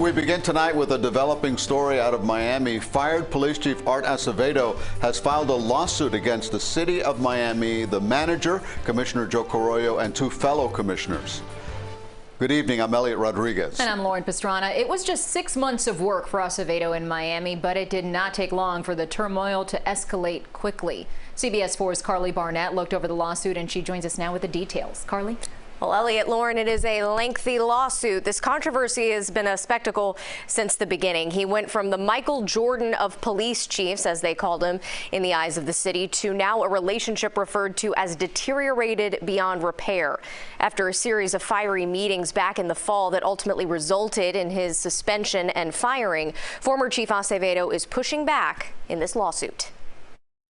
We begin tonight with a developing story out of Miami. Fired Police Chief Art Acevedo has filed a lawsuit against the city of Miami, the manager, Commissioner Joe Carollo, and two fellow commissioners. Good evening. I'm Elliot Rodriguez. And I'm Lauren Pastrana. It was just 6 months of work for Acevedo in Miami, but it did not take long for the turmoil to escalate quickly. CBS 4's Karli Barnett looked over the lawsuit, and she joins us now with the details. Karli? Well, Elliot, Lauren, it is a lengthy lawsuit. This controversy has been a spectacle since the beginning. He went from the Michael Jordan of police chiefs, as they called him in the eyes of the city, to now a relationship referred to as deteriorated beyond repair. After a series of fiery meetings back in the fall that ultimately resulted in his suspension and firing, former Chief Acevedo is pushing back in this lawsuit.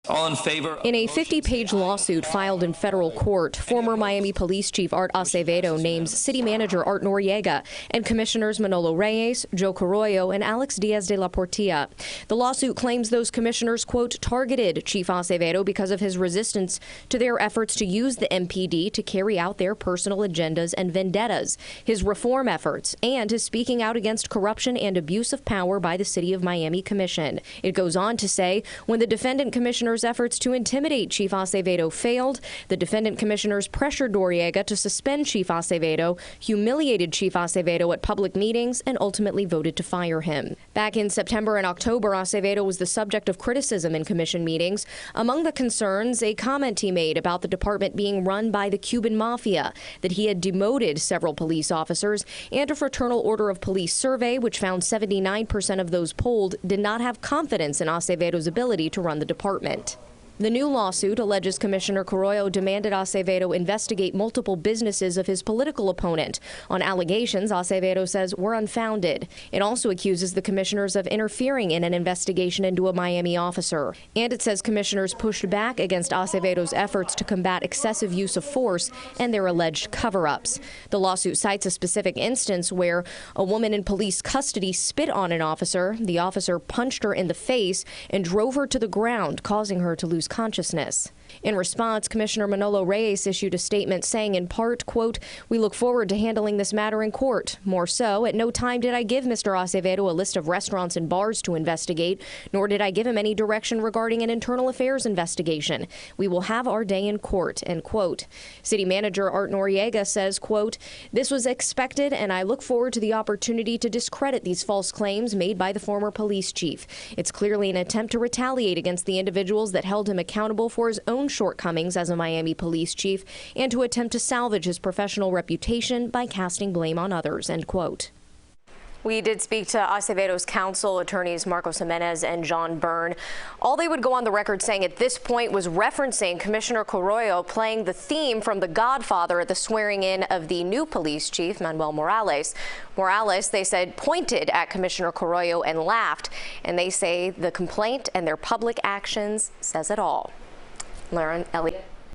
All in favor? In a 50-page lawsuit filed in federal court, former Miami Police Chief Art Acevedo names City Manager Art Noriega and Commissioners Manolo Reyes, Joe Carollo, and Alex Diaz de la Portilla. The lawsuit claims those commissioners, quote, targeted Chief Acevedo because of his resistance to their efforts to use the MPD to carry out their personal agendas and vendettas, his reform efforts, and his speaking out against corruption and abuse of power by the City of Miami Commission. It goes on to say, when the defendant commissioners' efforts to intimidate Chief Acevedo failed, the defendant commissioners pressured Noriega to suspend Chief Acevedo, humiliated Chief Acevedo at public meetings, and ultimately voted to fire him. Back in September and October, Acevedo was the subject of criticism in commission meetings. Among the concerns, a comment he made about the department being run by the Cuban mafia, that he had demoted several police officers, and a Fraternal Order of Police survey, which found 79% of those polled did not have confidence in Acevedo's ability to run the department. The new lawsuit alleges Commissioner Carollo demanded Acevedo investigate multiple businesses of his political opponent on allegations Acevedo says were unfounded. It also accuses the commissioners of interfering in an investigation into a Miami officer. And it says commissioners pushed back against Acevedo's efforts to combat excessive use of force and their alleged cover-ups. The lawsuit cites a specific instance where a woman in police custody spit on an officer. The officer punched her in the face and drove her to the ground, causing her to lose consciousness. In response, Commissioner Manolo Reyes issued a statement saying in part, quote, we look forward to handling this matter in court. More so, at no time did I give Mr. Acevedo a list of restaurants and bars to investigate, nor did I give him any direction regarding an internal affairs investigation. We will have our day in court, end quote. City Manager Art Noriega says, quote, this was expected and I look forward to the opportunity to discredit these false claims made by the former police chief. It's clearly an attempt to retaliate against the individuals that held him accountable for his own shortcomings as a Miami police chief and to attempt to salvage his professional reputation by casting blame on others, end quote. We did speak to Acevedo's counsel, attorneys Marcos Jimenez and John Byrne. All they would go on the record saying at this point was referencing Commissioner Carollo playing the theme from The Godfather at the swearing in of the new police chief, Manuel Morales. Morales, they said, pointed at Commissioner Carollo and laughed, and they say the complaint and their public actions says it all. Lauren, Elliot.